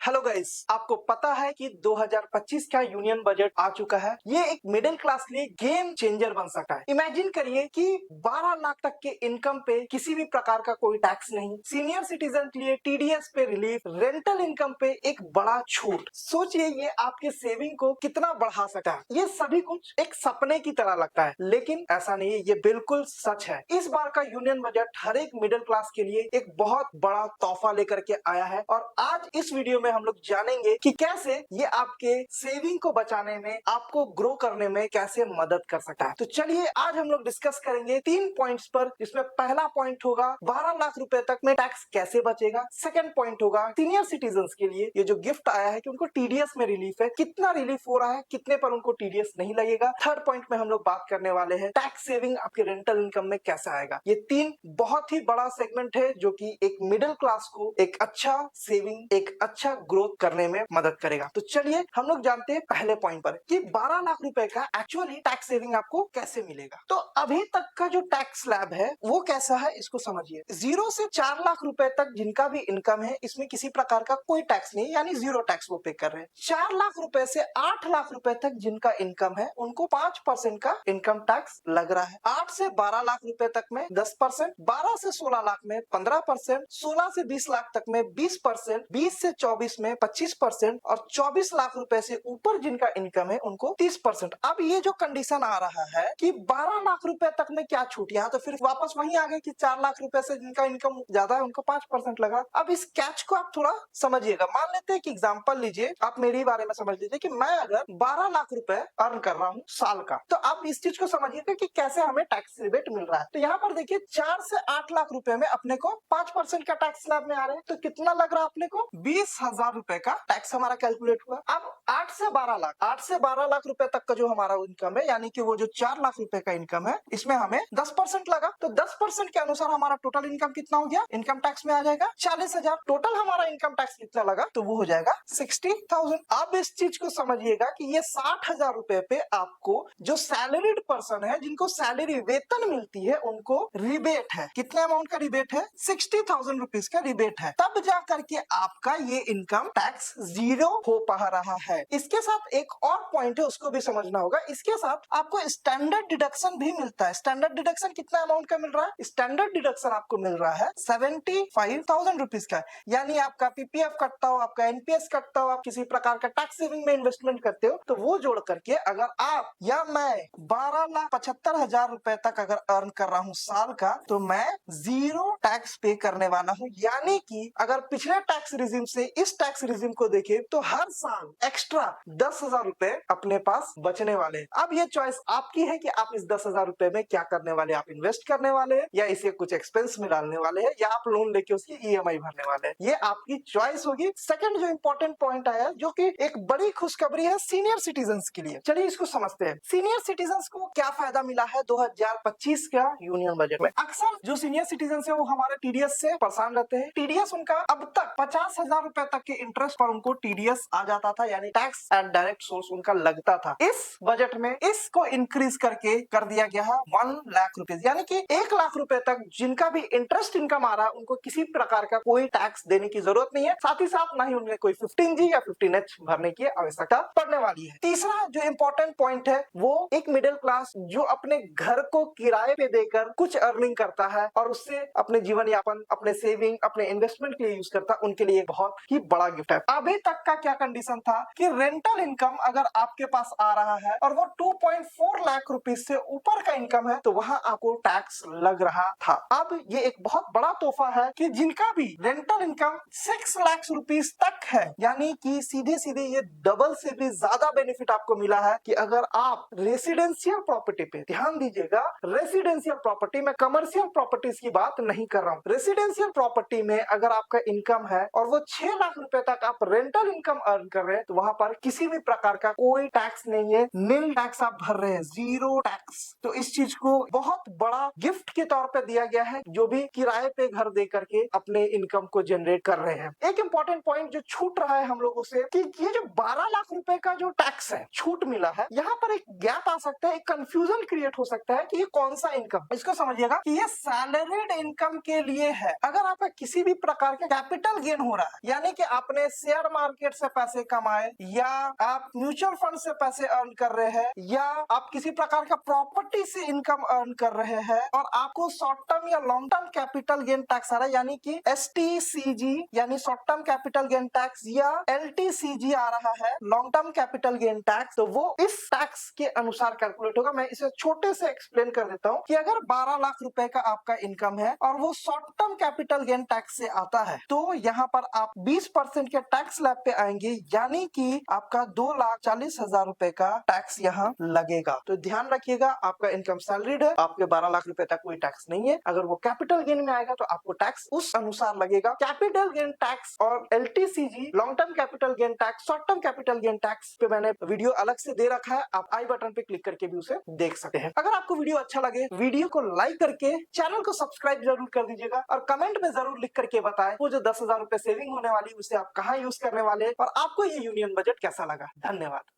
Hello guys, आपको पता है कि 2025 का यूनियन बजट आ चुका है। ये एक मिडिल क्लास के लिए गेम चेंजर बन सकता है। इमेजिन करिए कि 12 लाख तक के इनकम पे किसी भी प्रकार का कोई टैक्स नहीं, सीनियर सिटीजन के लिए टीडीएस पे रिलीफ, रेंटल इनकम पे एक बड़ा छूट। सोचिए ये आपके सेविंग को कितना बढ़ा सकता है। ये सभी कुछ एक सपने की तरह लगता है, लेकिन ऐसा नहीं है, ये बिल्कुल सच है। इस बार का यूनियन बजट हर एक मिडिल क्लास के लिए एक बहुत बड़ा तोहफा लेकर के आया है और आज इस वीडियो में हम लोग जानेंगे कि कैसे ये आपके सेविंग को बचाने में, आपको ग्रो करने में कैसे मदद कर सकता है। तो चलिए आज हम लोग डिस्कस करेंगे 3 पॉइंट्स पर, जिसमें पहला पॉइंट होगा 12 लाख रुपए तक में टैक्स कैसे बचेगा। सेकंड पॉइंट होगा सीनियर सिटीजन्स के लिए ये जो गिफ्ट आया है कि उनको टीडीएस में रिलीफ है, कितना रिलीफ हो रहा है, कितने पर उनको टीडीएस नहीं लगेगा। थर्ड पॉइंट में हम लोग बात करने वाले हैं टैक्स सेविंग आपके रेंटल इनकम में कैसे आएगा। ये 3 बहुत ही बड़ा सेगमेंट है जो कि एक मिडिल क्लास को एक अच्छा सेविंग, एक अच्छा ग्रोथ करने में मदद करेगा। तो चलिए हम लोग जानते हैं पहले पॉइंट पर कि 12 लाख रुपए का एक्चुअली टैक्स सेविंग आपको कैसे मिलेगा। तो अभी तक का जो टैक्स स्लैब है वो कैसा है, इसको समझिए। 0 से 4 लाख रुपए तक जिनका भी इनकम है, इसमें किसी प्रकार का कोई टैक्स नहीं, यानी 0 टैक्स वो पे कर रहे हैं। 4 लाख रुपए से 8 लाख रुपए तक जिनका इनकम है, उनको 5% का इनकम टैक्स लग रहा है। 8 से 12 लाख रुपए तक में 10%, 12 से 16 लाख में 15%, 16 से 20 लाख तक में 20%, 20 से 24 में 25% और 24 लाख रुपए से ऊपर जिनका इनकम है उनको 30%। अब ये जो कंडीशन आ रहा है कि 12 लाख रुपए तक में क्या छूट, यहाँ तो फिर वापस वही आ गए कि 4 लाख रुपए से जिनका इनकम ज्यादा है उनको 5% लगा। अब इस कैच को आप थोड़ा समझिएगा। मान लेते हैं कि एग्जांपल लीजिए, आप मेरे बारे में समझ लीजिए कि मैं अगर 12 लाख रुपए अर्न कर रहा हूँ साल का, तो आप इस चीज को समझिएगा कि कैसे हमें टैक्स रिबेट मिल रहा है। तो यहाँ पर देखिए 4 से 8 लाख रुपए में अपने को 5% का टैक्स स्लैब में आ रहे हैं, तो कितना लग रहा है अपने को? 20,000 रुपए का टैक्स हमारा कैलकुलेट हुआ। अब 8 से 12 लाख, 8 से 12 लाख रुपए तक का जो हमारा इनकम है, यानी कि वो जो 4 लाख रुपए का इनकम है, इसमें हमें 10% लगा। तो 10% के अनुसार हमारा टोटल इनकम कितना हो गया? इनकम टैक्स में आ जाएगा 40,000। टोटल हमारा इनकम टैक्स कितना लगा? तो वो हो जाएगा 60,000। अब इस चीज को समझिएगा कि ये 60,000 रुपए पे आपको जो सैलरीड पर्सन है, जिनको सैलरी वेतन मिलती है, उनको रिबेट है। कितने अमाउंट का रिबेट है? 60,000 रुपीज का रिबेट है। तब जा करके आपका ये इनकम टैक्स 0 हो पा रहा है। इसके साथ एक और पॉइंट है, उसको भी समझना होगा। इसके साथ आपको स्टैंडर्ड डिडक्शन भी मिलता है। स्टैंडर्ड डिडक्शन कितना अमाउंट का मिल रहा है? स्टैंडर्ड डिडक्शन आपको मिल रहा है 75,000 रुपीज का। यानी आपका पीपीएफ कटता हो, आपका एनपीएस कटता हो, आप किसी प्रकार का टैक्स सेविंग में इन्वेस्टमेंट करते हो, तो वो जोड़ करके अगर आप या मैं 12,75,000 रुपए तक अगर अर्न कर रहा हूँ साल का, तो मैं 0 टैक्स पे करने वाला हूँ। यानी कि अगर पिछले टैक्स रिजिम से इस टैक्स रिजिम को देखें तो हर साल एक्स्ट्रा 10,000 रुपए अपने पास बचने वाले हैं। अब ये चॉइस आपकी है कि आप इस 10,000 रुपए में क्या करने वाले हैं। आप इन्वेस्ट करने वाले हैं, या इसे कुछ एक्सपेंस में डालने वाले हैं, या आप लोन लेके उसकी ईएमआई भरने वाले हैं। ये आपकी चॉइस होगी। सेकंड जो इंपॉर्टेंट पॉइंट आया, जो कि एक बड़ी खुशखबरी है सीनियर सिटीजन्स के लिए। चलिए इसको समझते हैं। सीनियर सिटीजन्स को क्या फायदा मिला है 2025 का यूनियन बजट में? अक्सर जो सीनियर सिटीजन है वो हमारे टीडीएस से परेशान रहते हैं। टीडीएस उनका अब तक 50,000 रुपए तक के इंटरेस्ट पर उनको टीडीएस आ जाता था, यानी टैक्स एंड डायरेक्ट सोर्स उनका लगता था। इस बजट में इसको इंक्रीज करके कर दिया गया है 1 लाख रुपीज, यानी कि 1 लाख रुपए तक जिनका भी इंटरेस्ट इनकम आ रहा है, उनको किसी प्रकार का कोई टैक्स देने की जरूरत नहीं है। साथ ही साथ ना ही उन्हें कोई 15G या 15H भरने की आवश्यकता पड़ने वाली है। तीसरा जो इंपॉर्टेंट पॉइंट है, वो एक मिडिल क्लास जो अपने घर को किराए पे देकर कुछ अर्निंग करता है और उससे अपने जीवन यापन, अपने सेविंग, अपने इन्वेस्टमेंट के लिए यूज करता है, उनके लिए बहुत ही बड़ा गिफ्ट है। अभी तक का क्या कंडीशन था कि रेंटल इनकम अगर आपके पास आ रहा है और वो 2.4 लाख रुपीज से ऊपर का इनकम है, तो वहां आपको टैक्स लग रहा था। अब ये एक बहुत बड़ा तोहफा है कि जिनका भी रेंटल इनकम 6 लाख रुपीज तक है, यानी कि सीधे सीधे ये डबल से भी ज्यादा बेनिफिट आपको मिला है कि अगर आप रेसिडेंशियल प्रॉपर्टी पे, ध्यान दीजिएगा, रेसिडेंशियल प्रॉपर्टी में, कमर्शियल प्रॉपर्टीज की बात नहीं कर रहा हूँ। रेसिडेंशियल प्रॉपर्टी में अगर आपका इनकम है और वो 6 लाख रुपए तक आप रेंटल इनकम अर्न कर रहे हैं, तो वहां पर किसी भी प्रकार का कोई टैक्स नहीं है, नील टैक्स आप भर रहे हैं, 0 टैक्स। तो इस चीज को बहुत बड़ा गिफ्ट के तौर पे दिया गया है, जो भी किराए पे घर दे करके अपने इनकम को जनरेट कर रहे हैं। एक इंपॉर्टेंट पॉइंट जो छूट रहा है हम लोगों से, कि ये जो 12 लाख रुपए का जो टैक्स है, छूट मिला है, यहाँ पर एक गैप आ सकता है, एक कंफ्यूजन क्रिएट हो सकता है कि ये कौन सा इनकम। इसको समझिएगा कि ये सैलरीड इनकम के लिए है। अगर आपका किसी भी प्रकार का कैपिटल गेन हो रहा है, यानी कि आपने आपने शेयर मार्केट से पैसे कमाए, या आप म्यूचुअल फंड से पैसे अर्न कर रहे हैं, या आप किसी प्रकार का प्रॉपर्टी से इनकम अर्न कर रहे हैं और आपको शॉर्ट टर्म या long term capital gain tax आ रहा है, यानी कि STCG यानी short term capital gain tax, या LTCG आ रहा है long term capital gain tax, तो वो इस टैक्स के अनुसार कैलकुलेट होगा। मैं इसे छोटे से एक्सप्लेन कर देता हूँ कि अगर 12 लाख रुपए का आपका इनकम है और वो short term capital gain tax से आता है, तो यहाँ पर आप 20% के टैक्स स्लैब पे आएंगे, यानी कि आपका 2,40,000 रुपए का टैक्स यहाँ लगेगा। तो ध्यान रखिएगा, आपका इनकम सैलरीड है, आपके 12 लाख रुपए तक कोई टैक्स नहीं है। अगर वो कैपिटल गेन में आएगा तो आपको टैक्स उस अनुसार लगेगा। कैपिटल गेन टैक्स और LTCG long term capital gain tax, short term capital gain tax पे मैंने वीडियो अलग से दे रखा है, आप आई बटन पे क्लिक करके भी उसे देख सकते हैं। अगर आपको वीडियो अच्छा लगे, वीडियो को लाइक करके चैनल को सब्सक्राइब जरूर कर दीजिएगा और कमेंट में जरूर लिख करके बताएं वो जो 10,000 रुपए सेविंग होने वाली उसे आप कहाँ यूज करने वाले और आपको ये यूनियन बजट कैसा लगा। धन्यवाद।